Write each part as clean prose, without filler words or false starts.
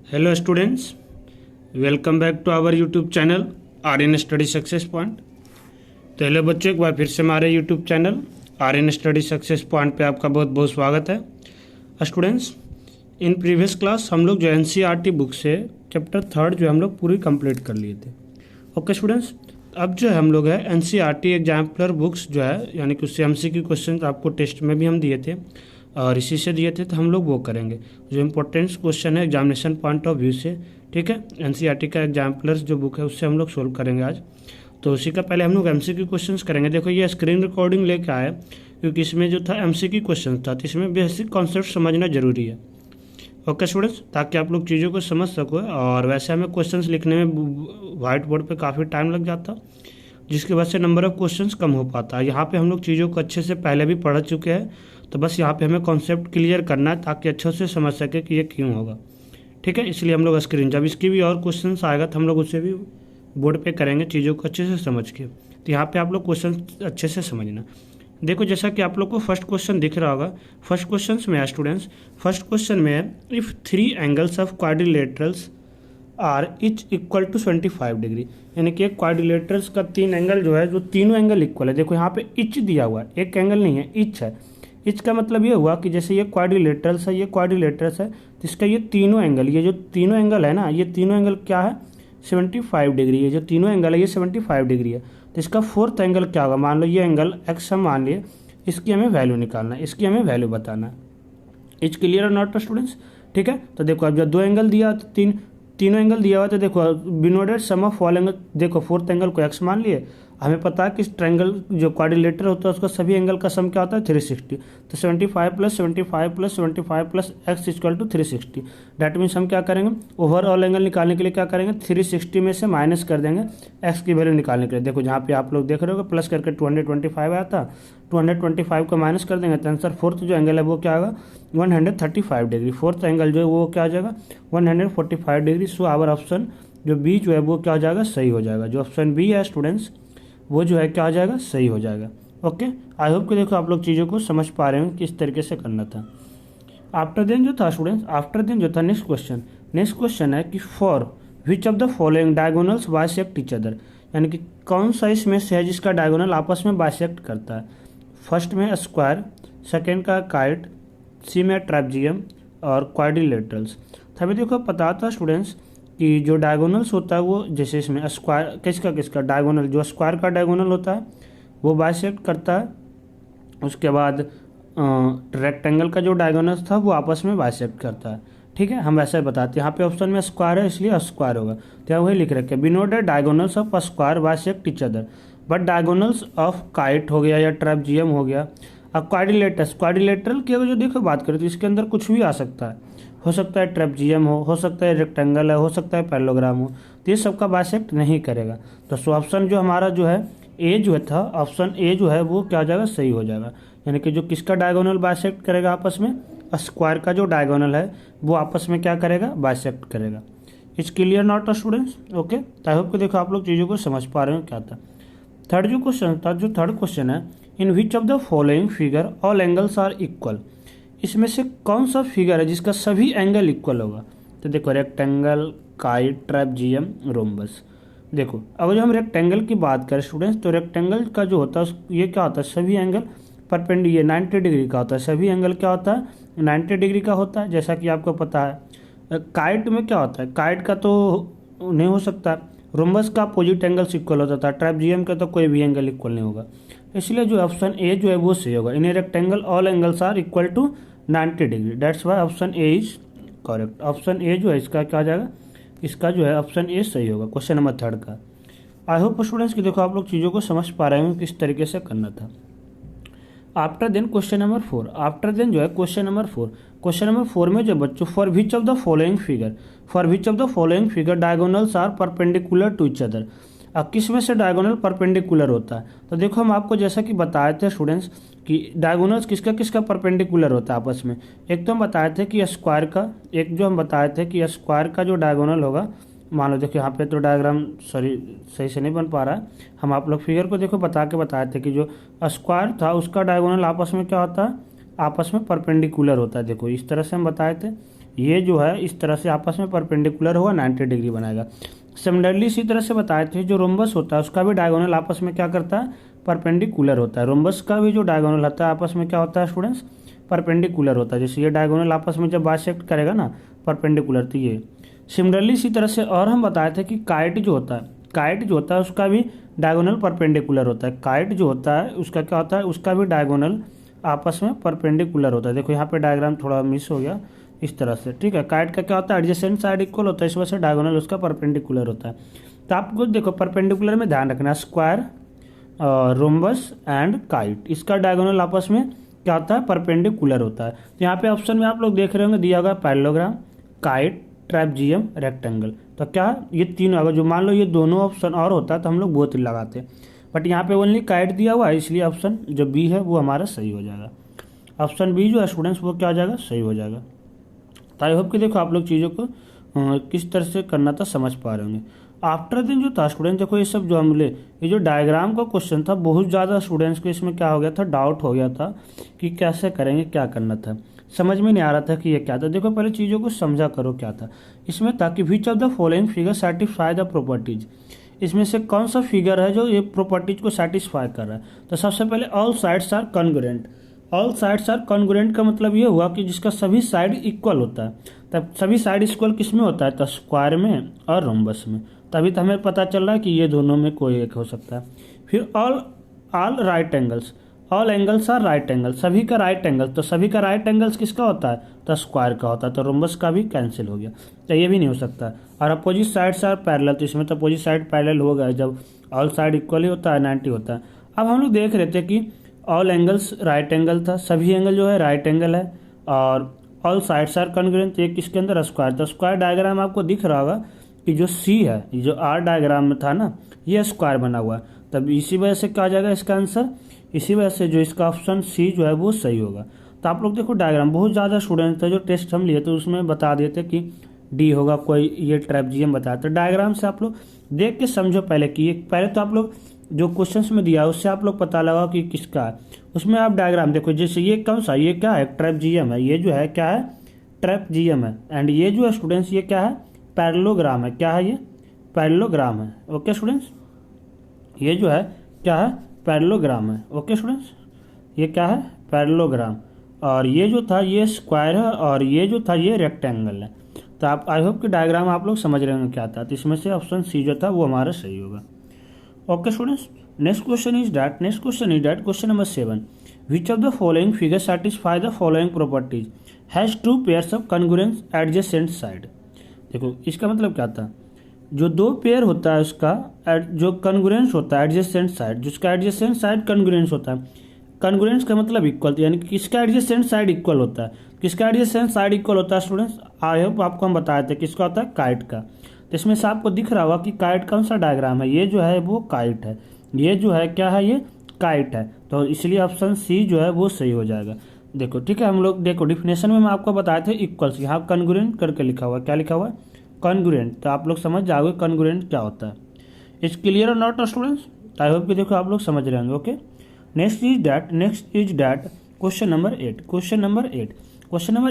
Hello students, welcome back to our YouTube channel R N study success point. तो hello बच्चों, एक बार फिर से हमारे YouTube channel R N study success point पे आपका बहुत बहुत स्वागत है। स्टूडेंट्स, इन प्रीवियस क्लास हम लोग जो N C R T book से चैप्टर 3 जो हम लोग पूरी कंप्लीट कर लिए थे। ओके स्टूडेंट्स, अब जो है हम लोग है N C R T exemplar books जो है, यानी कि उससे एम सी क्यू क्वेश्चन आपको टेस्ट में भी हम दिए थे और इसी से दिए थे, तो हम लोग वो करेंगे जो इम्पोर्टेंट क्वेश्चन है एग्जामिनेशन पॉइंट ऑफ व्यू से। ठीक है, एनसीईआरटी का एग्जाम्पलर्स जो बुक है उससे हम लोग सोल्व करेंगे आज। तो उसी का पहले हम लोग एमसीक्यू क्वेश्चंस करेंगे। देखो ये स्क्रीन रिकॉर्डिंग लेके आया क्योंकि इसमें जो था एमसीक्यू क्वेश्चन था, तो इसमें बेसिक कॉन्सेप्ट समझना जरूरी है। ओके स्टूडेंट्स, ताकि आप लोग चीज़ों को समझ सको। और वैसे हमें क्वेश्चंस लिखने में व्हाइट बोर्ड पे काफ़ी टाइम लग जाता, जिसकी वजह से नंबर ऑफ क्वेश्चंस कम हो पाता है। यहाँ पे हम लोग चीज़ों को अच्छे से पहले भी पढ़ चुके हैं, तो बस यहाँ पे हमें कॉन्सेप्ट क्लियर करना है ताकि अच्छे से समझ सके कि ये क्यों होगा। ठीक है, इसलिए हम लोग स्क्रीन, जब इसकी भी और क्वेश्चंस आएगा तो हम लोग उसे भी बोर्ड पे करेंगे चीज़ों को अच्छे से समझ के। तो यहाँ पे आप लोग क्वेश्चन अच्छे से समझना। देखो जैसा कि आप लोग को फर्स्ट क्वेश्चन दिख रहा होगा, फर्स्ट क्वेश्चन में है स्टूडेंट्स, फर्स्ट क्वेश्चन में है if 3 angles of quadrilaterals are each equal to 25 degree, यानी कि एक क्वाड्रिलेटरल्स का 3 एंगल जो है, जो तीनों एंगल इक्वल है। देखो यहाँ पे इच दिया हुआ है, एक एंगल नहीं है, इच है। इच का मतलब ये हुआ कि जैसे ये क्वाड्रिलेटरल्स है, ये क्वाड्रिलेटरल्स है, तो इसका ये तीनों एंगल, ये जो तीनों एंगल है ना, ये तीनों एंगल क्या है, 75 डिग्री है। जो तीनों एंगल है ये 75 डिग्री है। तो इसका फोर्थ एंगल क्या होगा, मान लो ये एंगल एक्स हम मान लिए, इसकी हमें वैल्यू निकालना है, इसकी हमें वैल्यू बताना है। इज क्लियर और नॉट स्टूडेंट्स? ठीक है, तो देखो अब जब 2 एंगल दिया तो तीनों एंगल दिया हुआ, तो देखो बिनोडेड सम ऑफ ऑल एंगल, देखो फोर्थ एंगल को एक्स मान लिए। हमें पता है कि इस ट्रायंगल जो क्वाड्रिलेटर होता है उसका सभी एंगल का सम क्या होता है, 360। तो 75 plus 75 plus 75 plus x equal to 360। That means हम क्या करेंगे, ओवरऑल एंगल निकालने के लिए क्या करेंगे, 360 में से माइनस कर देंगे एक्स की वैल्यू निकालने के लिए। देखो जहाँ पे आप लोग देख रहे हो प्लस करके 225 आया था, 225 को माइनस कर देंगे तो आंसर फोर्थ जो एंगल है वो क्या होगा, 135 डिग्री। फोर्थ एंगल जो है वो क्या आ जाएगा, 145 डिग्री। सो आवर ऑप्शन जो बी जो है वो क्या हो जाएगा, सही हो जाएगा। जो ऑप्शन बी है स्टूडेंट्स वो जो है क्या हो जाएगा, सही हो जाएगा। ओके, आई होप कि देखो आप लोग चीज़ों को समझ पा रहे हो किस तरीके से करना था। आफ्टर देन जो था स्टूडेंट्स, आफ्टर देन जो था नेक्स्ट क्वेश्चन है कि for which of the following diagonals bisect each other, यानी कि कौन सा इसमें से है जिसका डायगोनल आपस में बाइसेक्ट करता है। फर्स्ट में स्क्वायर, सेकेंड का काइट, सी में ट्रेपजियम और क्वाड्रिलेटरल्स। तभी देखो पता था स्टूडेंट्स कि जो डायगोनल्स होता है वो, जैसे इसमें स्क्वायर किसका डायगोनल, जो स्क्वायर का डायगोनल होता है वो बाइसेक्ट करता है। उसके बाद रेक्टेंगल का जो डायगोनल था वो आपस में बाइसेक्ट करता है। ठीक है, हम वैसे बताते हैं। यहाँ पे ऑप्शन में स्क्वायर है इसलिए स्क्वायर होगा, तो यहाँ वही लिख रखे बिनोडेड diagonals of square bisect each other, but diagonals of kite हो गया या ट्रेपजियम हो गया। अब क्वाड्रिलेटरल की अगर जो देखो बात करें तो इसके अंदर कुछ भी आ सकता है, हो सकता है ट्रेपजियम हो सकता है रेक्टेंगल है, हो सकता है पैरेललोग्राम हो, तो ये सबका बाइसेक्ट नहीं करेगा। तो सो ऑप्शन जो हमारा जो है ए जो था, ऑप्शन ए जो है वो क्या हो जाएगा, सही हो जाएगा। यानी कि जो किसका डायगोनल बाइसेक्ट करेगा आपस में, स्क्वायर का जो डायगोनल है वो आपस में क्या करेगा, बाइसेक्ट करेगा। It's clear not students? Okay, I hope कि देखो आप लोग चीज़ों को समझ पा रहे हो क्या था। थर्ड जो क्वेश्चन था, जो थर्ड क्वेश्चन है, in which of the following figure all angles are equal, इसमें से कौन सा फिगर है जिसका सभी एंगल इक्वल होगा। तो देखो रेक्टेंगल, काइट, ट्रेपजियम, रोम्बस। देखो अगर जो हम रेक्टेंगल की बात करें स्टूडेंट्स, तो रेक्टेंगल का जो होता है ये क्या होता है, सभी एंगल परपेंडिकुलर, ये 90 डिग्री का होता है। सभी एंगल क्या होता है, 90 डिग्री का होता है, जैसा कि आपको पता है। काइट में क्या होता है, काइट का तो नहीं हो सकता, रोम्बस का अपोजिट एंगल्स इक्वल होता था, ट्रेपजियम का तो कोई भी एंगल इक्वल नहीं होगा। इसलिए जो ऑप्शन ए जो है वो सही होगा। In a rectangle all angles are equal to 90 degree, that's why option A is correct. Option A जो है इसका क्या आ जाएगा, इसका जो है ऑप्शन ए सही होगा क्वेश्चन नंबर 3 का। आई होप स्टूडेंट्स कि देखो आप लोग चीज़ों को समझ पा रहे हो किस तरीके से करना था। After then question number 4, after then जो है क्वेश्चन नंबर 4 में जो बच्चों, for which of the following figure diagonals are perpendicular to each other. अब किस में से डायगोनल परपेंडिकुलर होता है, तो देखो हम आपको जैसा कि बताए थे स्टूडेंट्स कि डायगोनल्स किसका परपेंडिकुलर होता है आपस में। एक तो हम बताए थे कि स्क्वायर का, एक जो हम बताए थे कि स्क्वायर का जो डायगोनल होगा, मान लो देखो यहाँ पे तो डायग्राम सही से नहीं बन पा रहा है, हम आप लोग फिगर को देखो बता के बताए थे कि जो स्क्वायर था उसका डायगोनल आपस में क्या होता है, आपस में परपेंडिकुलर होता है। देखो इस तरह से हम बताए थे। ये जो है इस तरह से आपस में परपेंडिकुलर होगा, 90 डिग्री बनाएगा। सिमिलरली इसी तरह से बताए थे जो रोम्बस होता है उसका भी डायगोनल आपस में क्या करता है, परपेंडिकुलर होता है। रोम्बस का भी जो डायगोनल होता है आपस में क्या होता है स्टूडेंट्स, परपेंडिकुलर होता है। जैसे ये डायगोनल आपस में जब बाइसेक्ट करेगा ना परपेंडिकुलर, तो ये सिमिलरली इसी तरह से। और हम बताए थे कि काइट जो होता है उसका भी डायगोनल परपेंडिकुलर होता है। काइट जो होता है उसका क्या होता है, उसका भी डायगोनल आपस में परपेंडिकुलर होता है। देखो यहाँ पे डायग्राम थोड़ा मिस हो गया इस तरह से, ठीक है। काइट का क्या होता है, एडजेसेंट साइड इक्वल होता है, इस वजह से डायगोनल उसका परपेंडिकुलर होता है। तो आपको देखो परपेंडिकुलर में ध्यान रखना, स्क्वायर, रोम्बस एंड काइट, इसका डायगोनल आपस में क्या होता है, परपेंडिकुलर होता है। तो यहाँ पे ऑप्शन में आप लोग देख रहे होंगे दिया होगा पैरेललोग्राम, काइट, ट्रेपजियम, रेक्टेंगल। तो क्या ये तीन, अगर जो मान लो ये दोनों ऑप्शन और होता तो हम लोग बहुत लगाते, बट यहाँ पे ओनली काइट दिया हुआ है, इसलिए ऑप्शन जो बी है वो हमारा सही हो जाएगा। ऑप्शन बी जो है स्टूडेंट्स वो क्या हो जाएगा, सही हो जाएगा। तो आई होप कि देखो आप लोग चीज़ों को किस तरह से करना था समझ पा रहे होंगे। आफ्टर दिन जो था स्टूडेंट, देखो ये सब जो हम ले, ये जो डायग्राम का क्वेश्चन था बहुत ज़्यादा स्टूडेंट्स को इसमें क्या हो गया था, डाउट हो गया था कि कैसे करेंगे, क्या करना था, समझ में नहीं आ रहा था कि ये क्या था। देखो पहले चीज़ों को समझा करो क्या था इसमें, ताकि विच of the following figure satisfy the properties, इसमें से कौन सा फिगर है जो ये प्रॉपर्टीज को सेटिस्फाई कर रहा है। तो सबसे पहले all sides are congruent. All sides are congruent का मतलब ये हुआ कि जिसका सभी साइड इक्वल होता है। तब सभी साइड इक्वल किस में होता है, तो स्क्वायर में और रोम्बस में। तभी तो हमें पता चल रहा है कि ये दोनों में कोई एक हो सकता है। फिर all right angles, all angles are right angle, सभी का राइट एंगल, तो सभी का राइट एंगल्स किसका होता है, तो स्क्वायर का होता है। तो रोम्बस का भी कैंसिल हो गया, तो ये भी नहीं हो सकता। और अपोजिट साइड्स आर पैरेलल, तो इसमें तो अपोजिट साइड पैरेलल होगा जब ऑल साइड इक्वल ही होता है, 90 होता है। अब हम लोग देख रहे थे कि ऑल एंगल्स राइट एंगल था, सभी एंगल जो है राइट एंगल है, और ऑल साइड्स आर कॉन्ग्रुएंट, एक किसके अंदर, स्क्वायर। तो स्क्वायर डायग्राम आपको दिख रहा होगा कि जो सी है, जो आर डायग्राम में था ना, ये स्क्वायर बना हुआ है। तब इसी वजह से क्या आ जाएगा इसका आंसर, इसी वजह से जो इसका ऑप्शन सी जो है वो सही होगा। तो आप लोग देखो डायग्राम, बहुत ज़्यादा स्टूडेंट थे जो टेस्ट हम लिए तो उसमें बता देते कि डी होगा, कोई ये ट्रेपजियम बताया। तो डायग्राम से आप लोग देख के समझो पहले कि पहले तो आप लोग जो क्वेश्चंस में दिया उससे आप लोग पता लगा कि किसका है, उसमें आप डायग्राम देखो। जैसे ये कौन सा, ये क्या है, ट्रेपजियम है, ये जो है क्या है, ट्रेपजियम है। एंड ये जो है स्टूडेंट्स ये क्या है, पैरेललोग्राम है। क्या है ये, पैरेललोग्राम है। ओके स्टूडेंट्स, ये जो है क्या है, पैरेललोग्राम है। ओके स्टूडेंट्स, ये क्या है, पैरेललोग्राम। और ये जो था ये स्क्वायर है, और ये जो था ये रेक्टेंगल है। तो आप आई होप कि डायग्राम आप लोग समझ रहे होंगे क्या था। तो इसमें से ऑप्शन सी जो था वो हमारा सही होगा। Okay students, next question is that question number 7, which of the following figure satisfy the following properties, has two pairs of congruent adjacent side. देखो इसका मतलब क्या था, जो दो पेयर होता है उसका जो कॉन्ग्रुएंस होता है एडजेसेंट साइड, जिसका एडजेसेंट साइड कॉन्ग्रुएंस होता है। कॉन्ग्रुएंस का मतलब इक्वल, यानी कि किसका एडजेसेंट साइड इक्वल होता है, किसका एडजेसेंट साइड इक्वल होता है स्टूडेंट्स, आई होप आपको हम बताए थे किसका होता है, काइट का। तो इसमें से आपको दिख रहा होगा कि काइट कौन सा डायग्राम है, ये जो है वो काइट है, ये जो है क्या है, ये काइट है। तो इसलिए ऑप्शन सी जो है वो सही हो जाएगा। देखो ठीक है, हम लोग देखो डिफिनेशन में हम आपको बताए थे इक्वल्स, यहाँ कॉन्ग्रुएंट करके लिखा हुआ है, क्या लिखा हुआ है, कॉन्ग्रुएंट। तो आप लोग समझ जाओगे कॉन्ग्रुएंट क्या होता है। इट्स क्लियर और नॉट स्टूडेंट्स, आई होप कि देखो आप लोग समझ रहे होंगे। Okay, next is that question number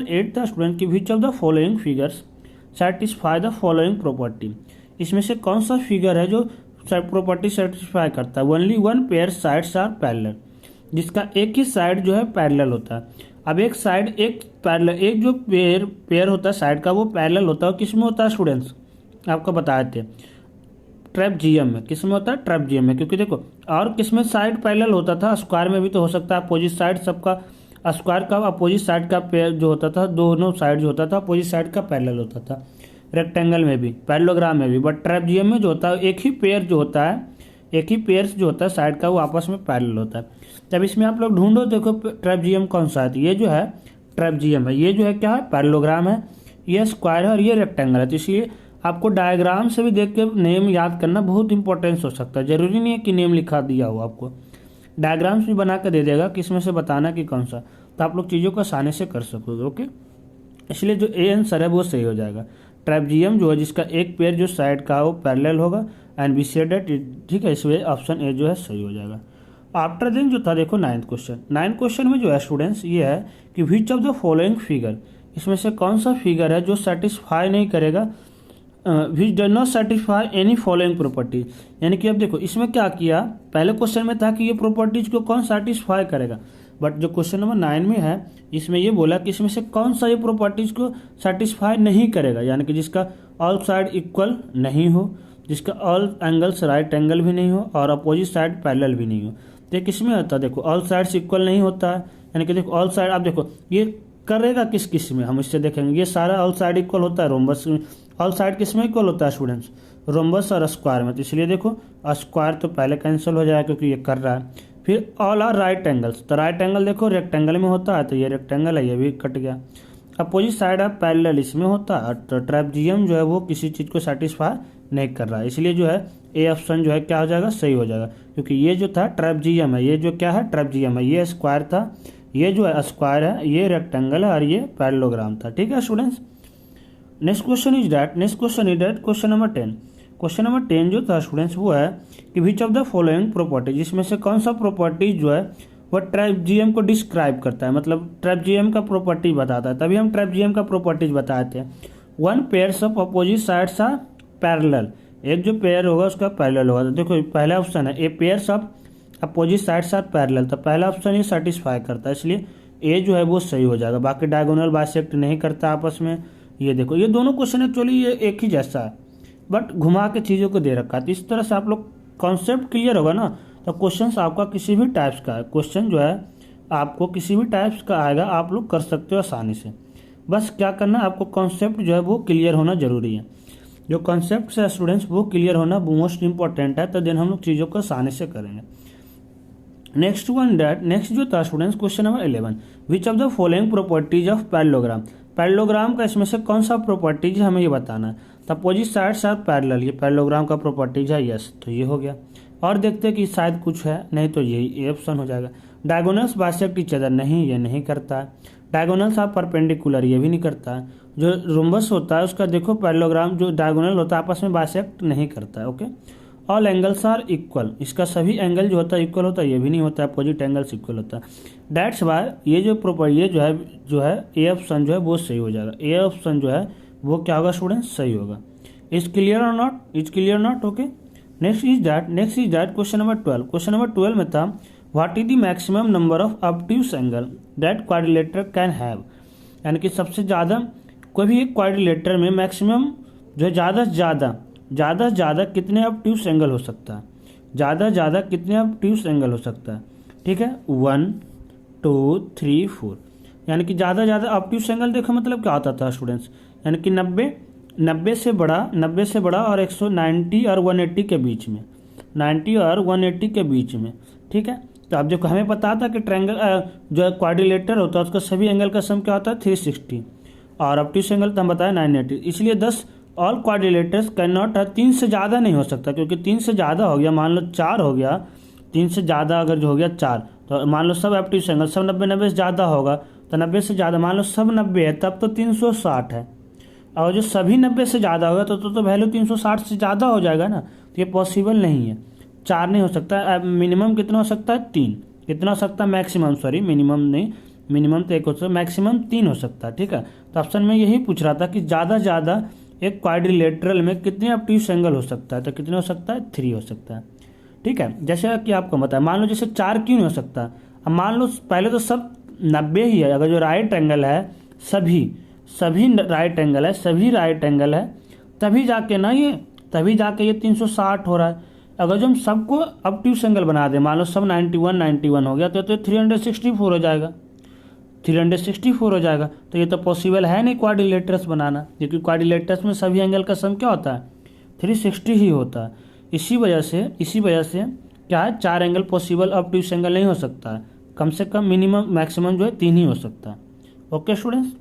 8 था स्टूडेंट की विच of the following figures satisfy the following property. इसमें से कौन सा फिगर है जो प्रॉपर्टी सेटिस्फाई करता है, only one pair sides are parallel, जिसका एक ही साइड जो है पैरेलल होता है। अब एक साइड एक पैरेलल, एक जो पेयर होता है साइड का वो पैरेलल होता है, किस में होता है स्टूडेंट्स, आपको बताए थे ट्रेपजियम में। किस में होता है, ट्रेपजियम में। क्योंकि देखो और किस में साइड पैरेलल होता था, स्क्वायर में भी तो हो सकता है, अपोजिट साइड सबका, स्क्वायर का अपोजिट साइड का पेयर जो होता था, दोनों साइड जो होता था अपोजिट साइड का पैरेलल होता था। रेक्टेंगल में भी, पैरेललोग्राम में भी, बट ट्रेपजियम में जो होता है एक ही पेयर जो होता है, एक ही पेयर जो होता है साइड का वो आपस में पैरेलल होता है। तब इसमें आप लोग ढूंढो, देखो ट्रेपजियम कौन सा है, तो ये जो है ट्रेपजियम है, ये जो है क्या है, पैरेललोग्राम है, ये स्क्वायर है और ये रेक्टेंगल है। तो इसलिए आपको डायग्राम से भी देख के नेम याद करना बहुत इंपॉर्टेंस हो सकता है, जरूरी नहीं है कि नेम लिखा दिया हो, आपको डायग्राम्स भी बना कर दे देगा कि इसमें से बताना कि कौन सा, तो आप लोग चीज़ों को आसानी से कर सकोगे। ओके, इसलिए जो ए आंसर है वो सही हो जाएगा। ट्रेपजियम जो है जिसका एक पेयर जो साइड का वो पैरेलल होगा, एंड वी सेड दैट, ठीक है, इसलिए ऑप्शन ए जो है सही हो जाएगा। आफ्टर देन जो था देखो 9th क्वेश्चन में जो है स्टूडेंट्स ये है कि विच ऑफ द फॉलोइंग फिगर इसमें से कौन सा फिगर है जो सेटिस्फाई नहीं करेगा, which does not satisfy any following properties. यानी कि अब देखो इसमें क्या किया, पहले क्वेश्चन में था कि ये प्रॉपर्टीज को कौन सेटिस्फाई करेगा, बट जो क्वेश्चन नंबर 9 में है इसमें ये बोला कि इसमें से कौन सा ये प्रॉपर्टीज को सेटिस्फाई नहीं करेगा, यानी कि जिसका ऑल साइड इक्वल नहीं हो, जिसका ऑल एंगल्स राइट एंगल भी नहीं हो और अपोजिट साइड पैरेलल भी नहीं हो। तो किसमें होता है, देखो ऑल साइड्स इक्वल नहीं होता है, यानी कि देखो ऑल साइड, आप देखो ये करेगा किस किस में, हम इससे देखेंगे। ये सारा ऑल साइड इक्वल होता है रोम्बस में, ऑल साइड किस में इक्वल होता है स्टूडेंट्स, रोम्बस और स्क्वायर में। तो इसलिए देखो स्क्वायर तो पहले कैंसिल हो जाएगा क्योंकि ये कर रहा है। फिर ऑल आर राइट एंगल्स, तो राइट एंगल देखो रेक्टेंगल में होता है, तो ये रेक्टेंगल है, ये भी कट गया। अपोजिट साइड है पैरेलल, इसमें होता है, तो ट्रेपजियम जो है वो किसी चीज़ को सेटिस्फाई नहीं कर रहा है, इसलिए जो है ए ऑप्शन जो है क्या हो जाएगा, सही हो जाएगा। क्योंकि ये जो था ट्रेपजियम है, ये जो क्या है ट्रेपजियम है, ये स्क्वायर था, ये जो है स्क्वायर है, ये रेक्टेंगल है और ये पैरेललोग्राम था। ठीक है students, next question is that question number 10। Question number 10 जो था स्टूडेंट्स वो है कि विच ऑफ द फॉलोइंग प्रॉपर्टीज, इसमें से कौन सा प्रॉपर्टीज जो है वह ट्रेपजियम को डिस्क्राइब करता है, मतलब ट्रेपजियम का प्रॉपर्टी बताता है। तभी हम ट्रेपजियम का प्रॉपर्टीज बताते हैं। One pairs of opposite sides are parallel, एक जो पेयर होगा उसका पैरेलल होगा। तो देखो पहला ऑप्शन है A pairs of opposite sides are parallel, तो पहला ऑप्शन ये सेटिस्फाई करता है, इसलिए ए जो है वो सही हो जाएगा। बाकी डायगोनल बाइसेक्ट नहीं करता आपस में। ये देखो ये दोनों क्वेश्चन एक्चुअली ये एक ही जैसा है, बट घुमा के चीज़ों को दे रखा है। तो इस तरह से आप लोग कॉन्सेप्ट क्लियर होगा ना, तो क्वेश्चन आपका किसी भी टाइप्स का है, क्वेश्चन जो है आपको किसी भी टाइप्स का आएगा, आप लोग कर सकते हो आसानी से। बस क्या करना है, आपको कॉन्सेप्ट जो है वो क्लियर होना जरूरी है। जो कॉन्सेप्ट है स्टूडेंट्स वो क्लियर होना मोस्ट इंपॉर्टेंट है, तो देन हम लोग चीज़ों को आसानी से करेंगे। नेक्स्ट जो था students question number 11, which of the following properties of parallelogram. Parallelogram का इसमें से कौन सा प्रॉपर्टीज हमें ये बताना है। तो अपोजिट साइड्स आर पैरेलल, ये पैरेललोग्राम का प्रॉपर्टीज है, यस, तो ये हो गया। और देखते हैं कि शायद कुछ है, नहीं तो यही ए ऑप्शन हो जाएगा। डायगोनल्स बाइसेक्ट ईच अदर, नहीं ये नहीं करता है। डायगोनल्स आर परपेंडिकुलर, ये भी नहीं करता है। जो रोम्बस होता है उसका देखो पैरेललोग्राम जो डायगोनल होता है आपस में बाइसेक्ट नहीं करता है। Okay, all angles are equal, इसका सभी एंगल जो होता है इक्वल होता है, ये भी नहीं होता है। अपोजिट एंगल्स इक्वल होता है। दैट्स वाई ये जो प्रॉपर्टी ये जो है ए ऑप्शन जो है वो सही हो जाएगा। ए ऑप्शन जो है वो क्या होगा स्टूडेंट्स, सही होगा। इज क्लियर और not, is clear not, okay. Next is that question number 12। Question number 12 में था what is the maximum number of obtuse angle that quadrilateral can have, यानी कि सबसे ज़्यादा कोई भी एक क्वाड्रिलेटर में मैक्सिमम जो है ज़्यादा से ज़्यादा कितने ऑब्ट्यूस एंगल हो सकता है, ज़्यादा से ज़्यादा कितने ऑब्ट्यूस एंगल हो सकता है। ठीक है, 1 2 3 4, यानी कि ज़्यादा से ज़्यादा ऑब्ट्यूस एंगल देखो मतलब क्या होता था स्टूडेंट्स, यानी कि 90 से बड़ा और 190 और 180 के बीच में, 90 और 180 के बीच में। ठीक है, तो अब देखो हमें पता था कि ट्रायंगल जो क्वाड्रिलेटर होता है उसका सभी एंगल का सम क्या होता है 360, और ऑब्ट्यूस एंगल तो हम बताया 980। इसलिए 10 ऑल क्वाड्रिलेटर्स कैन नॉट, 3 से ज़्यादा नहीं हो सकता, क्योंकि 3 से ज़्यादा हो गया, मान लो 4 हो गया, 3 से ज़्यादा अगर जो हो गया 4, तो मान लो सब ऑब्ट्यूस एंगल सब 90 से ज़्यादा होगा, तो 90 से ज़्यादा मान लो सब 90 है तब तो 360 है, और जो सभी 90 से ज़्यादा होगा तो वैल्यू 360 से ज़्यादा हो जाएगा ना, तो ये पॉसिबल नहीं है। 4 नहीं हो सकता, मिनिमम कितना हो सकता है 3, कितना हो सकता है मैक्सिमम, सॉरी मिनिमम नहीं, मिनिमम तो 1 हो सकता है, मैक्सिमम 3 हो सकता है। ठीक है, तो ऑप्शन में यही पूछ रहा था कि ज़्यादा से ज़्यादा एक क्वाड्रिलेटरल में कितने ऑब्ट्यूस एंगल हो सकता है, तो कितने हो सकता है 3 हो सकता है। ठीक है, जैसे कि आपको बताया, मान लो जैसे 4 क्यों नहीं हो सकता, अब मान लो पहले तो सब 90 ही है, अगर जो राइट एंगल है सभी राइट एंगल है, सभी राइट एंगल है, तभी जाके ये 360 हो रहा है। अगर जो हम सबको ऑब्ट्यूस एंगल बना दें, मान लो सब 91 हो गया, तो 364 हो जाएगा, 364 हो जाएगा। तो ये तो पॉसिबल है नहीं क्वाड्रिलेटर्स बनाना, क्योंकि क्वाड्रिलेटर्स में सभी एंगल का सम क्या होता है 360 ही होता है। इसी वजह से क्या है 4 एंगल पॉसिबल ऑब्ट्यूस एंगल नहीं हो सकता है, कम से कम मिनिमम मैक्सिमम जो है 3 ही हो सकता है। Okay students,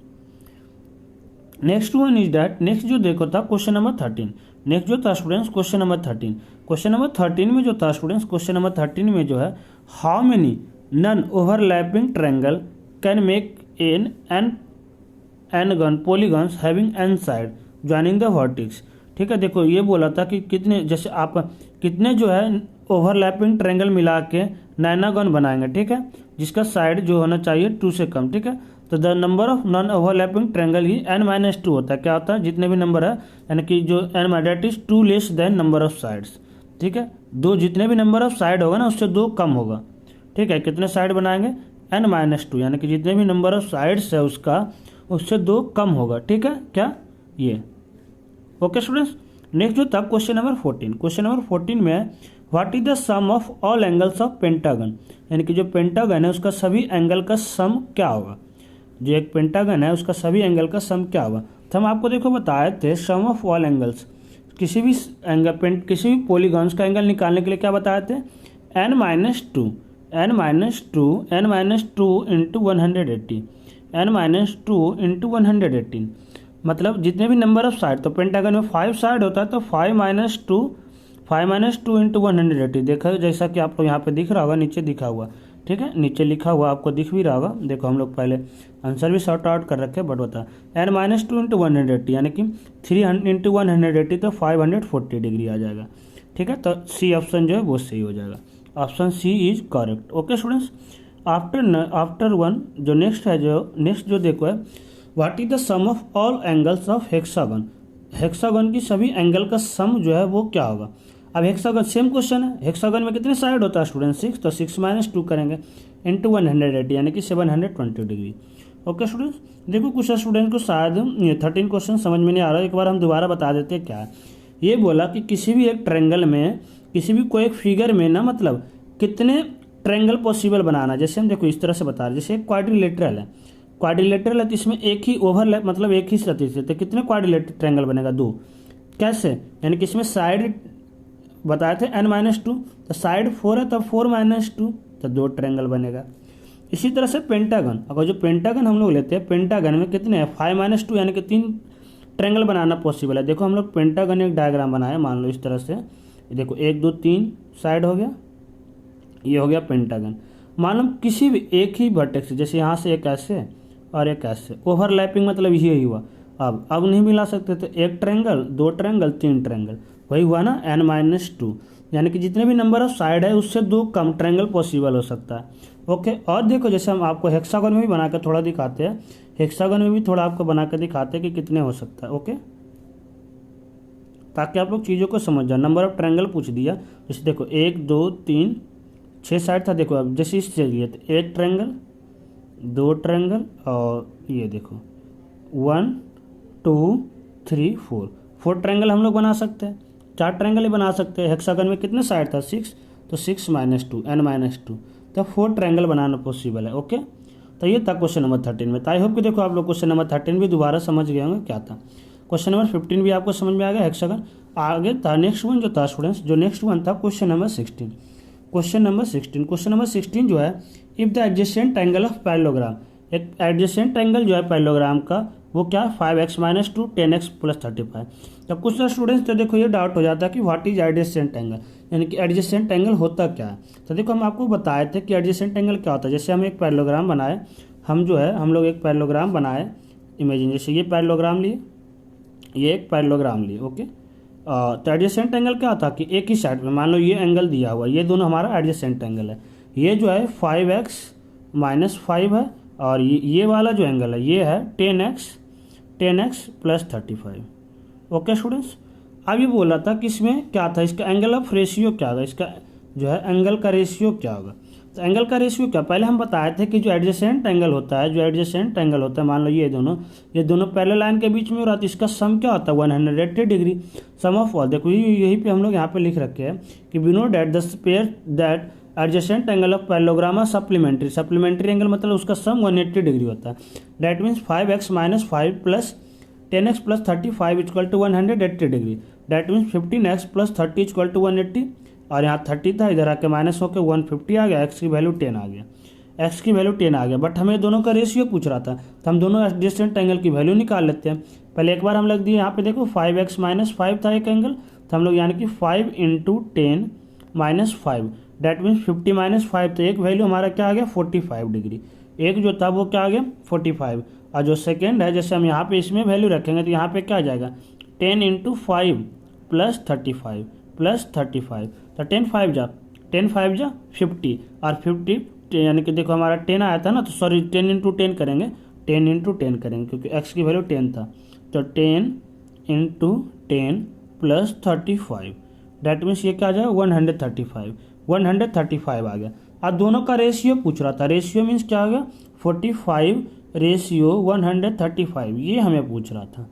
next one is that, next जो देखो था क्वेश्चन नंबर 13। नेक्स्ट जो था students question number 13। Question number 13 में जो था स्टूडेंट्स, क्वेश्चन नंबर 13 में जो है how many non overlapping triangle can make n gon polygons having n side joining the vertex. ठीक है, देखो ये बोला था कि कितने, जैसे आप कितने जो है ओवरलैपिंग ट्रायंगल मिला के नैनागन बनाएंगे। ठीक है, जिसका साइड जो होना चाहिए 2 से कम। ठीक है, तो the number of non overlapping triangle he n-2 होता है। क्या होता है, जितने भी नंबर है यानी कि जो n that is 2 less than number of sides. ठीक है, दो जितने भी नंबर ऑफ साइड होगा ना उससे 2 कम होगा। ठीक है, कितने साइड बनाएंगे, n-2 यानी कि जितने भी नंबर ऑफ साइड्स है उसका उससे 2 कम होगा। ठीक है, क्या ये ओके स्टूडेंट्स। नेक्स्ट जो था क्वेश्चन नंबर 14। क्वेश्चन नंबर 14 में है what is the sum of all angles of pentagon, यानी कि जो पेंटागन है उसका सभी एंगल का सम क्या होगा। जो एक पेंटागन है उसका सभी एंगल का सम क्या होगा। तो हम आपको देखो बताए थे सम ऑफ ऑल एंगल्स, किसी भी एंगल किसी भी पॉलीगॉन्स का एंगल निकालने के लिए क्या बताए थे, n-2 इंटू 180 n-2 इंटू 180 मतलब जितने भी नंबर ऑफ साइड, तो पेंटागन में 5 साइड होता है तो 5-2 इंटू 180 देखा जैसा कि आपको यहाँ पे दिख रहा होगा, नीचे दिखा हुआ। ठीक है, नीचे लिखा हुआ आपको दिख भी रहा होगा। देखो हम लोग पहले आंसर भी शॉर्ट आउट कर रखे बट बता n-2 इंटू 180 यानी कि 3 इंटू 180 तो 540 डिग्री आ जाएगा। ठीक है, तो सी ऑप्शन जो है वो सही हो जाएगा। Option C is correct. Okay students, after one जो नेक्स्ट जो देखो है what is the sum of all angles of hexagon. Hexagon की सभी एंगल का सम जो है वो क्या होगा। अब हेक्सागन सेम क्वेश्चन है, हेक्सागन में कितने साइड होता है स्टूडेंट, 6, तो 6-2 करेंगे इंटू 180 यानी कि 720 डिग्री। ओके स्टूडेंट्स, देखो कुछ स्टूडेंट को शायद 13 क्वेश्चन समझ में नहीं आ रहा है, एक बार हम दोबारा बता देते हैं क्या है। ये बोला कि किसी भी एक ट्रायंगल में, किसी भी कोई एक फिगर में ना मतलब कितने ट्रायंगल पॉसिबल बनाना। जैसे हम देखो इस तरह से बता रहे, जैसे एक क्वाड्रिलेटरल है तो इसमें एक ही ओवरलैप मतलब एक ही सतह से, तो कितने क्वाड्रिलेटरल ट्रायंगल बनेगा, 2। कैसे, यानी कि इसमें साइड बताए थे n-2 तो साइड 4 है तो 4-2 तो 2 ट्रायंगल बनेगा। इसी तरह से पेंटागन, अगर जो पेंटागन हम लोग लेते हैं, पेंटागन में कितने हैं 5-2 यानी कि 3 ट्रायंगल बनाना पॉसिबल है। देखो हम लोग पेंटागन एक डायग्राम बनाए, मान लो इस तरह से, देखो 1 2 3 साइड हो गया, ये हो गया पेंटागन। मान लो किसी भी एक ही वर्टेक्स, जैसे यहाँ से एक ऐसे और एक ऐसे, ओवरलैपिंग मतलब ये ही हुआ। अब नहीं मिला सकते तो 1 ट्रायंगल 2 ट्रायंगल 3 ट्रायंगल, वही हुआ ना n-2 यानी कि जितने भी नंबर ऑफ साइड है उससे 2 कम ट्रायंगल पॉसिबल हो सकता है। ओके, और देखो जैसे हम आपको हेक्सागन में भी बना कर थोड़ा दिखाते हैं, हेक्सागन में भी थोड़ा आपको बना कर दिखाते हैं कि कितने हो सकता है। ओके, ताकि आप लोग चीज़ों को समझ जाए। नंबर ऑफ ट्रायंगल पूछ दिया, जैसे देखो 1 2 3 6 साइड था। देखो अब जैसे इससे लिए तो 1 ट्रायंगल 2 ट्रायंगल और ये देखो 1 2 3 4 ट्रायंगल हम लोग बना सकते हैं, 4 ट्रायंगल ही बना सकते हैं। हेक्सागन में कितने साइड था 6, तो 6-2 n-2 तो 4 ट्रायंगल बनाना पॉसिबल है। ओके, तो ये था क्वेश्चन नंबर 13 में। तो आई होप कि देखो आप लोग क्वेश्चन नंबर 13 भी दोबारा समझ गए होंगे क्या था। क्वेश्चन नंबर 15 भी आपको समझ में आ गया हेक्सागन। आगे था नेक्स्ट वन जो था स्टूडेंट्स, जो नेक्स्ट वन था क्वेश्चन नंबर 16। क्वेश्चन नंबर 16 जो है if the adjacent angle of parallelogram, एक एडजेसेंट एंगल जो है पैरेललोग्राम का वो क्या 5x-2 10x + 35। तो कुछ स्टूडेंट्स तो देखो ये डाउट हो जाता है कि व्हाट इज एडजेसेंट एंगल, यानी कि एडजेसेंट एंगल होता क्या है। तो देखो हम आपको बताए थे कि एडजेसेंट एंगल क्या होता है। जैसे हम एक पैरेललोग्राम बनाए, हम लोग एक पैरेललोग्राम बनाए, इमेजिन जैसे ये पैरेललोग्राम लिए, ये एक पैरेललोग्राम लिए। ओके, तो एडजेसेंट एंगल क्या था कि एक ही साइड में मान लो ये एंगल दिया हुआ, ये दोनों हमारा एडजेसेंट एंगल है। ये जो है 5x-5 है और ये वाला जो एंगल है ये है 10x + 35। ओके स्टूडेंट्स, अब ये बोला था कि इसमें क्या था, इसका एंगल ऑफ रेशियो क्या होगा, इसका जो है एंगल का रेशियो क्या होगा। तो एंगल का रेशियो क्या, पहले हम बताए थे कि जो एडजेसेंट एंगल होता है, मान लो ये दोनों पैरेलल लाइन के बीच में हो रहा है, तो इसका सम क्या होता है 180 डिग्री। सम ऑफ ऑल, देखो यही पे हम लोग यहाँ पे लिख रखे हैं कि we know that the pair that adjacent angle of parallelogram are supplementary angle मतलब उसका सम 180 डिग्री होता है। That means 5x-5 + 10x + 35 = 180 degree. That means 15x + 30 = 180, और यहाँ 30 था, इधर आके माइनस होकर 150 आ गया, एक्स की वैल्यू 10 आ गया। बट हमें दोनों का रेशियो पूछ रहा था, तो हम दोनों एडजेसेंट एंगल की वैल्यू निकाल लेते हैं। पहले एक बार हम लग दिए यहाँ पे, देखो 5x-5 था एक एंगल, तो हम लोग यानी कि 5 × 10 - 5 डैट मीन्स 50 - 5, तो एक वैल्यू हमारा क्या आ गया 45 डिग्री। एक जो था वो क्या आ गया 45, और जो सेकेंड है जैसे हम यहाँ पे इसमें वैल्यू रखेंगे तो यहाँ पे क्या आ जाएगा 10 × 5 + 35 + 35, तो 10 5 जा 50 और 50 यानी कि देखो हमारा 10 आया था ना, तो सॉरी 10 × 10 करेंगे 10 इंटू 10 करेंगे क्योंकि x की वैल्यू 10 था, तो 10 इंटू 10 प्लस 35, डैट मीन्स ये क्या आ जाएगा 135 आ गया। अब दोनों का रेशियो पूछ रहा था, रेशियो मीन्स क्या आ गया 45 रेशियो 135, ये हमें पूछ रहा था।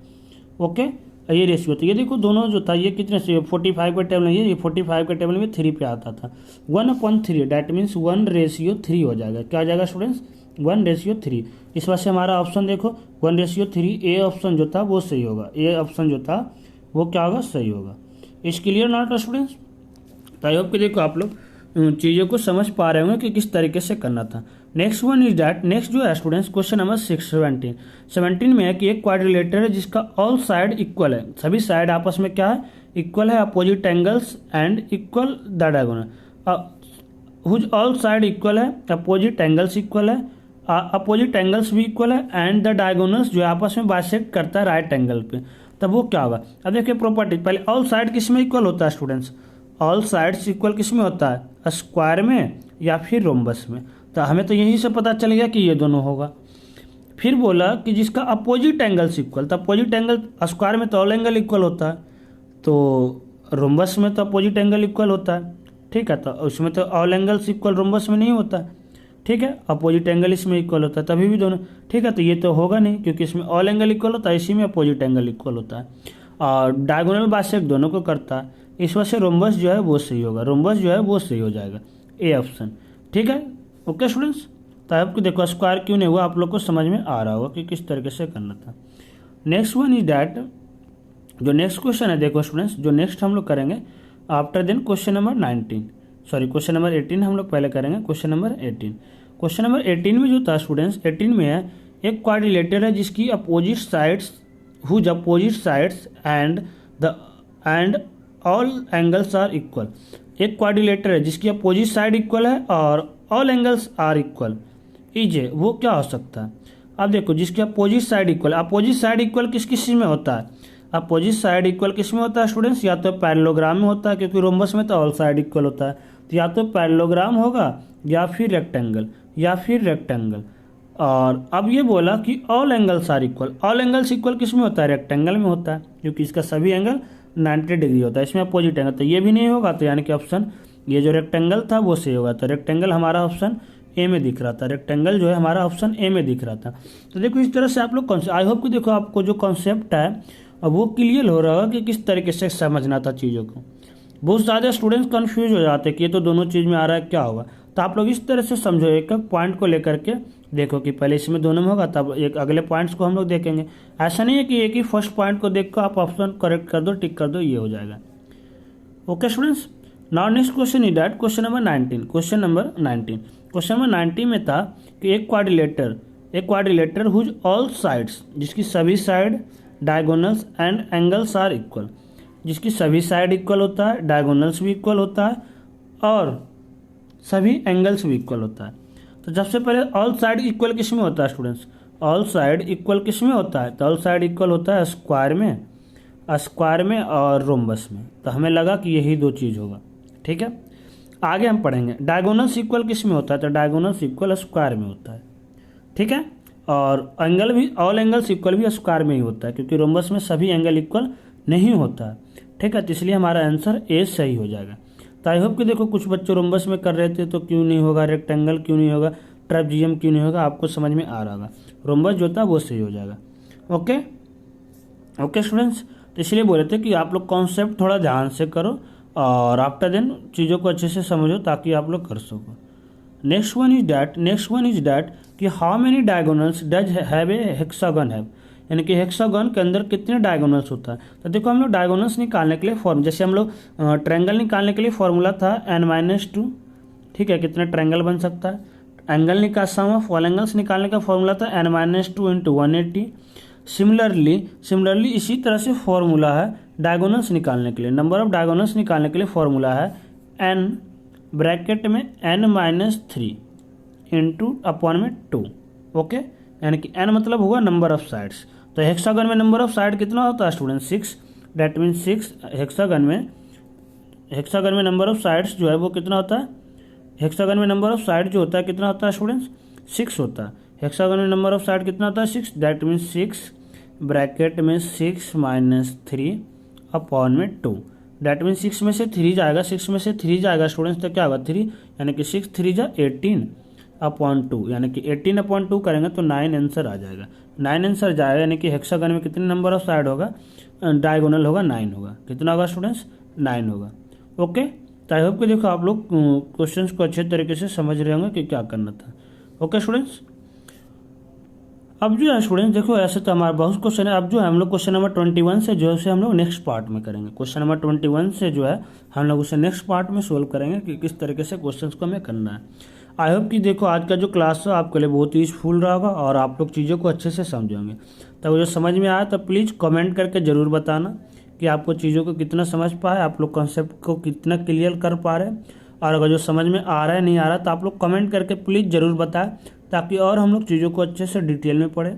ओके, ये रेशियो, तो ये देखो दोनों जो था ये कितने से 45 का टेबल में, ये 45 का टेबल में 3 पे आता था, 1/3 डैट मीन्स 1:3 हो जाएगा। क्या आ जाएगा स्टूडेंट्स 1:3। इस वजह से हमारा ऑप्शन देखो 1:3, ए ऑप्शन जो था वो सही होगा, ए ऑप्शन जो था वो क्या होगा सही होगा। इस क्लियर नॉट स्टूडेंट्स? तो आई होप कि देखो आप लोग चीज़ों को समझ पा रहे होंगे कि किस तरीके से करना था। Next one is that, next जो है स्टूडेंट्स क्वेश्चन नंबर 17 में है कि एक क्वाड्रिलेटर है जिसका ऑल साइड इक्वल है, सभी साइड आपस में क्या है इक्वल है, opposite angles and equal the diagonal, whose all side equal है, अपोजिट एंगल्स इक्वल है, अपोजिट एंगल्स भी इक्वल है एंड द डायगोनल्स जो आपस में बाइसेक्ट करता है राइट एंगल पे, तब वो क्या होगा। अब देखिए प्रॉपर्टी, पहले ऑल साइड किस में इक्वल होता है स्टूडेंट्स, ऑल साइड्स इक्वल किस में होता है, स्क्वायर में या फिर रोम्बस में, तो हमें तो यही से पता चल गया कि ये दोनों होगा। फिर बोला कि जिसका अपोजिट एंगल्स इक्वल, तो अपोजिट एंगल स्क्वायर में तो ऑल एंगल इक्वल होता है, तो रोम्बस में तो अपोजिट एंगल इक्वल होता है, ठीक है, तो उसमें तो ऑल एंगल्स इक्वल रोम्बस में नहीं होता है, ठीक है, अपोजिट एंगल इसमें इक्वल होता है तभी भी दोनों, ठीक है, तो ये तो होगा नहीं क्योंकि इसमें ऑल एंगल इक्वल होता है, इसी में अपोजिट एंगल इक्वल होता है, और डायगोनल बाइसेक्ट दोनों को करता है, इस वजह से रोम्बस जो है वो सही होगा, रोम्बस जो है वो सही हो जाएगा, ए ऑप्शन, ठीक है। ओके स्टूडेंट्स, तो आपको देखो स्क्वायर क्यों नहीं हुआ, आप लोग को समझ में आ रहा होगा कि किस तरीके से करना था। नेक्स्ट वन इज डैट, जो नेक्स्ट क्वेश्चन है देखो स्टूडेंट्स, जो नेक्स्ट हम लोग करेंगे आफ्टर देन क्वेश्चन नंबर 18 हम लोग पहले करेंगे क्वेश्चन नंबर 18। क्वेश्चन नंबर 18 में जो था स्टूडेंट्स, 18 में है एक क्वाड्रिलेटर है जिसकी opposite sides, whose opposite sides and all angles are equal, एक क्वाड्रिलेटर है जिसकी अपोजिट साइड इक्वल है और ऑल एंगल्स आर इक्वल, इजे वो क्या हो सकता है। अब देखो जिसकी opposite side equal, opposite side equal किस किस में होता है, अपोजिट साइड इक्वल किस में होता है स्टूडेंट्स, या तो पैरेललोग्राम में होता है क्योंकि रोम्बस में तो ऑल साइड इक्वल होता है, तो या तो पैरेललोग्राम होगा या फिर रेक्टेंगल। और अब ये बोला कि all angles are equal, all angles equal किस में होता है, रेक्टेंगल में होता है क्योंकि इसका सभी एंगल 90 डिग्री होता है, इसमें अपोजिट एंगल, तो ये भी नहीं होगा, तो यानी कि ऑप्शन ये जो रेक्टेंगल था वो सही होगा, तो रेक्टेंगल हमारा ऑप्शन ए में दिख रहा था, रेक्टेंगल जो है हमारा ऑप्शन ए में दिख रहा था। तो देखो इस तरह से आप लोग कॉन्सेप्ट, आई होप कि देखो आपको जो कॉन्सेप्ट है अब वो क्लियर हो रहा होगा कि किस तरीके से समझना था चीज़ों को। बहुत ज़्यादा स्टूडेंट्स कंफ्यूज हो जाते हैं कि ये तो दोनों चीज़ में आ रहा है क्या होगा, तो आप लोग इस तरह से समझो, एक एक पॉइंट को लेकर के देखो कि पहले इसमें दोनों में होगा तब एक अगले पॉइंट्स को हम लोग देखेंगे। ऐसा नहीं है कि एक ही फर्स्ट पॉइंट को देख कर आप ऑप्शन करेक्ट कर दो, टिक कर दो, ये हो जाएगा। Okay students, now next question is that question number 19। Question number 19 में था कि एक क्वाड्रिलेटर हुज ऑल साइड्स, जिसकी सभी side diagonals and angles are equal, जिसकी सभी साइड इक्वल होता है, डायगोनल्स भी इक्वल होता है और सभी एंगल्स भी इक्वल होता है। तो सबसे पहले ऑल साइड इक्वल किस में होता है स्टूडेंट्स, ऑल साइड इक्वल किस में होता है, तो ऑल साइड इक्वल होता है स्क्वायर में और रोम्बस में, तो हमें लगा कि यही दो चीज़ होगा, ठीक है। आगे हम पढ़ेंगे डायगोनल्स इक्वल किस में होता है, तो डायगोनल्स इक्वल स्क्वायर में होता है, ठीक है, और एंगल भी ऑल एंगल्स इक्वल भी स्क्वायर में ही होता है क्योंकि रोम्बस में सभी एंगल इक्वल नहीं होता है, ठीक है, तो इसलिए हमारा आंसर ए सही हो जाएगा। तो आई होप कि देखो कुछ बच्चे रोम्बस में कर रहे थे तो क्यों नहीं होगा, रेक्टेंगल क्यों नहीं होगा, ट्रेपजीयम क्यों नहीं होगा, आपको समझ में आ रहा होगा, रोम्बस जो था वो सही हो जाएगा। ओके स्टूडेंट्स, तो इसलिए बोले थे कि आप लोग कॉन्सेप्ट थोड़ा ध्यान से करो और आफ्टर देन चीज़ों को अच्छे से समझो ताकि आप लोग कर सको। नेक्स्ट वन इज डैट कि how many diagonals does have a hexagon have, यानी कि हेक्सागन के अंदर कितने डायगोनल्स होता है। तो देखो हम लोग डायगोनल्स निकालने के लिए फॉर्म, जैसे हम लोग ट्रायंगल निकालने के लिए फॉर्मूला था n-2, ठीक है, कितने ट्रायंगल बन सकता है। एंगल निकालता हुआ फॉल एंगल्स निकालने का फॉर्मूला था n-2 इंटू 180। सिमिलरली इसी तरह से फॉर्मूला है डायगोनल्स निकालने के लिए, नंबर ऑफ डायगोनल्स निकालने के लिए फॉर्मूला है n ब्रैकेट में n-3 इंटू अपॉन में 2, ओके, यानी कि n मतलब हुआ नंबर ऑफ साइड्स। तो हेक्सागन में नंबर ऑफ साइड कितना होता है स्टूडेंट, 6, डैट मीन 6। हेक्सागन में नंबर ऑफ साइड्स जो है वो कितना होता है, हेक्सागन में नंबर ऑफ साइड जो होता है कितना होता है स्टूडेंट्स, 6 होता है। हेक्सागोनल नंबर ऑफ साइड कितना होता है 6, दैट मीन्स 6 ब्रैकेट में 6 माइनस 3 अपॉन में 2, दैट मीन्स 6 में से 3 जाएगा, 6 में से 3 जाएगा स्टूडेंट्स तो क्या होगा 3, यानी कि 6 3 जा 18 अपॉन 2, यानी कि 18 अपॉन 2 करेंगे तो 9 आंसर आ जाएगा। 9 आंसर जाएगा, यानी कि हेक्सागन में कितने नंबर ऑफ साइड होगा, डायगोनल होगा 9 होगा। कितना होगा स्टूडेंट्स 9 होगा। ओके, तो आई होप कि देखो आप लोग क्वेश्चंस को अच्छे तरीके से समझ रहे होंगे कि क्या करना था। ओके स्टूडेंट्स, अब जो है स्टूडेंट्स देखो ऐसे तो हमारा बहुत क्वेश्चन है। अब जो है हम लोग क्वेश्चन नंबर 21 से जो है उसे हम लोग नेक्स्ट पार्ट में करेंगे। क्वेश्चन नंबर 21 से जो है हम लोग उसे नेक्स्ट पार्ट में सोल्व करेंगे कि किस तरीके से क्वेश्चंस को हमें करना है। आई होप कि देखो आज का जो क्लास है आपके लिए बहुत ही यूजफुल रहा होगा और आप लोग चीज़ों को अच्छे से समझेंगे। तो जो समझ में आया तो प्लीज़ कमेंट करके ज़रूर बताना कि आपको चीज़ों को कितना समझ पाए, आप लोग कॉन्सेप्ट को कितना क्लियर कर पा रहे हैं। और अगर जो समझ में आ रहा है नहीं आ रहा तो आप लोग कमेंट करके प्लीज़ ज़रूर बताएं, ताकि और हम लोग चीज़ों को अच्छे से डिटेल में पढ़ें।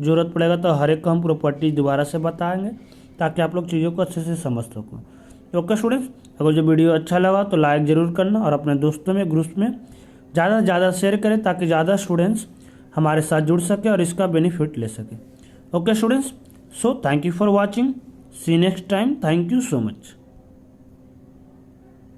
ज़रूरत पड़ेगा तो हर एक को हम प्रॉपर्टीज दोबारा से बताएंगे, ताकि आप लोग चीज़ों को अच्छे से समझ सको। ओके स्टूडेंट्स, अगर जो वीडियो अच्छा लगा तो लाइक ज़रूर करना और अपने दोस्तों में ग्रुप में ज़्यादा से ज़्यादा शेयर करें, ताकि ज़्यादा स्टूडेंट्स हमारे साथ जुड़ सके और इसका बेनिफिट ले सके। Okay students, so thank you for watching, see next time, thank you so much.